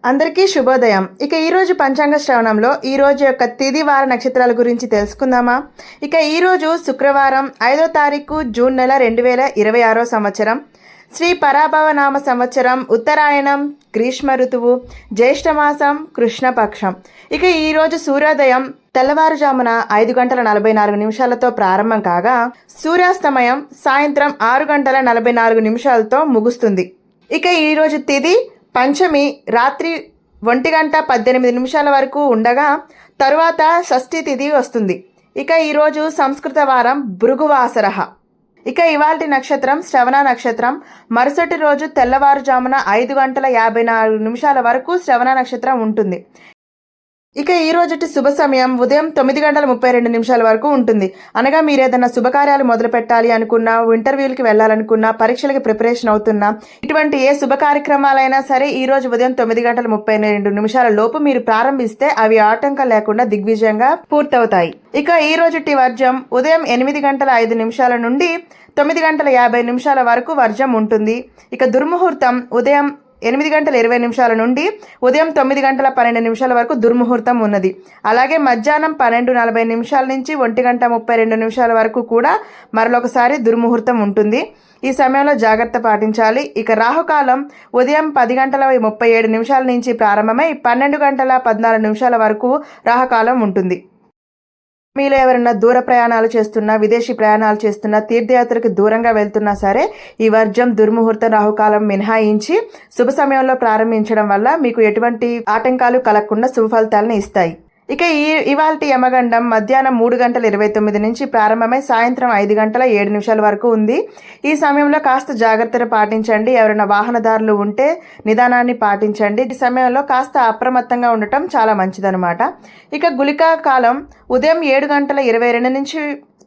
అందరికీ శుభోదయం. ఇక ఈరోజు పంచాంగ శ్రవణంలో ఈరోజు యొక్క తిథి వార నక్షత్రాల గురించి తెలుసుకుందామా. ఇక ఈరోజు శుక్రవారం 5వ తారీఖు జూన్ నెల 2026 సంవత్సరం, శ్రీ పరాభవనామ సంవత్సరం, ఉత్తరాయణం, గ్రీష్మ ఋతువు, జ్యేష్ఠమాసం, కృష్ణపక్షం. ఇక ఈరోజు సూర్యోదయం తెల్లవారుజామున 5 గంటల 44 నిమిషాలతో ప్రారంభం కాగా సూర్యాస్తమయం సాయంత్రం 6 గంటల 44 నిమిషాలతో ముగుస్తుంది. ఇక ఈరోజు తిథి పంచమి రాత్రి 1 గంట 18 నిమిషాల వరకు ఉండగా తరువాత షష్ఠి తిథి వస్తుంది. ఇక ఈరోజు సంస్కృత వారం భృగువాసరః. ఇక ఇవాల్టి నక్షత్రం శ్రవణ నక్షత్రం. మరుసటి రోజు తెల్లవారుజామున 5 గంటల 54 నిమిషాల వరకు శ్రవణ నక్షత్రం ఉంటుంది. ఇక ఈ రోజుటి శుభ సమయం ఉదయం 9 గంటల 32 నిమిషాల వరకు ఉంటుంది. అనగా మీరు ఏదైనా శుభకార్యాలు మొదలు పెట్టాలి అనుకున్నా, ఇంటర్వ్యూలకి వెళ్ళాలనుకున్నా, పరీక్షలకి ప్రిపరేషన్ అవుతున్నా, ఇటువంటి ఏ శుభ కార్యక్రమాలైనా సరే ఈ రోజు ఉదయం 9 గంటల 32 నిమిషాల లోపు మీరు ప్రారంభిస్తే అవి ఆటంకం లేకుండా దిగ్విజయంగా పూర్తవుతాయి. ఇక ఈ రోజుటి వర్జం ఉదయం 8 గంటల 5 నిమిషాల నుండి 9 గంటల 50 నిమిషాల వరకు వర్జం ఉంటుంది. ఇక దుర్ముహూర్తం ఉదయం 8 గంటల 20 నిమిషాల నుండి ఉదయం 9 గంటల 12 నిమిషాల వరకు దుర్ముహూర్తం ఉన్నది. అలాగే మధ్యాహ్నం 12:40 నిమిషాల నుంచి 1 గంట 32 నిమిషాల వరకు కూడా మరొకసారి దుర్ముహూర్తం ఉంటుంది. ఈ సమయంలో జాగ్రత్త పాటించాలి. ఇక రాహుకాలం ఉదయం 10 గంటల 37 నిమిషాల నుంచి ప్రారంభమై 12 గంటల 14 నిమిషాల వరకు రాహుకాలం ఉంటుంది. మీలో ఎవరైనా దూర ప్రయాణాలు చేస్తున్నా, విదేశీ ప్రయాణాలు చేస్తున్నా, తీర్థయాత్రకు దూరంగా వెళ్తున్నా సరే ఈ వర్జం దుర్ముహూర్తం రాహుకాలం మినహాయించి శుభ సమయంలో ప్రారంభించడం వల్ల మీకు ఎటువంటి ఆటంకాలు కలగకుండా శుభ ఫలితాలను ఇస్తాయి. ఇక ఇవాల్టి యమగండం మధ్యాహ్నం 3 గంటల 29 నుంచి ప్రారంభమై సాయంత్రం 5 గంటల 7 నిమిషాల వరకు ఉంది. ఈ సమయంలో కాస్త జాగ్రత్తలు పాటించండి. ఎవరైనా వాహనదారులు ఉంటే నిదానాన్ని పాటించండి. ఈ సమయంలో కాస్త అప్రమత్తంగా ఉండటం చాలా మంచిదన్నమాట. ఇక గుళికా కాలం ఉదయం 7 గంటల 22 నుంచి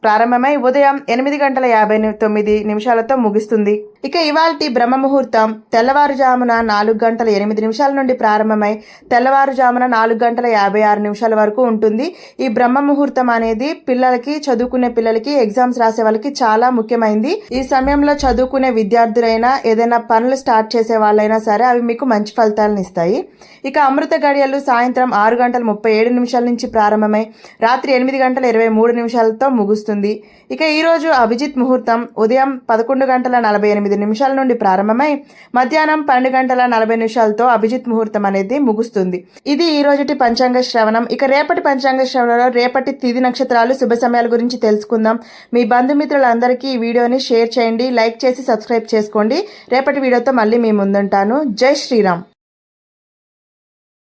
ప్రారంభమై ఉదయం 8 గంటల 59 నిమిషాలతో ముగుస్తుంది. ఇక ఇవాల్టి బ్రహ్మ ముహూర్తం తెల్లవారుజామున 4 గంటల 8 నిమిషాల నుండి ప్రారంభమై తెల్లవారుజామున 4 గంటల 56 నిమిషాల వరకు ఉంటుంది. ఈ బ్రహ్మ ముహూర్తం అనేది పిల్లలకి, చదువుకునే పిల్లలకి, ఎగ్జామ్స్ రాసే వాళ్ళకి చాలా ముఖ్యమైనది. ఈ సమయంలో చదువుకునే విద్యార్థులైనా, ఏదైనా పనులు స్టార్ట్ చేసే వాళ్ళైనా సరే అవి మీకు మంచి ఫలితాలను ఇస్తాయి. ఇక అమృత గడియలు సాయంత్రం 6 గంటల 37 నిమిషాల నుంచి ప్రారంభమై రాత్రి 8 గంటల 23 నిమిషాలతో ముగుస్తుంది. ఇక ఈరోజు అభిజిత్ ముహూర్తం ఉదయం 11 గంటల 48 నిమిషాల నుండి ప్రారంభమై మధ్యాహ్నం 12 గంటల 40 నిమిషాలతో అభిజిత్ ముహూర్తం అనేది ముగుస్తుంది. ఇది ఈ రోజుటి పంచాంగ శ్రవణం. ఇక రేపటి పంచాంగ శ్రవణంలో రేపటి తిథి నక్షత్రాలు, శుభ సమయాల గురించి తెలుసుకుందాం. మీ బంధుమిత్రులందరికీ ఈ వీడియోని షేర్ చేయండి, లైక్ చేసి సబ్స్క్రైబ్ చేసుకోండి. రేపటి వీడియోతో మళ్ళీ మీ ముందుంటాను. జై శ్రీరామ్.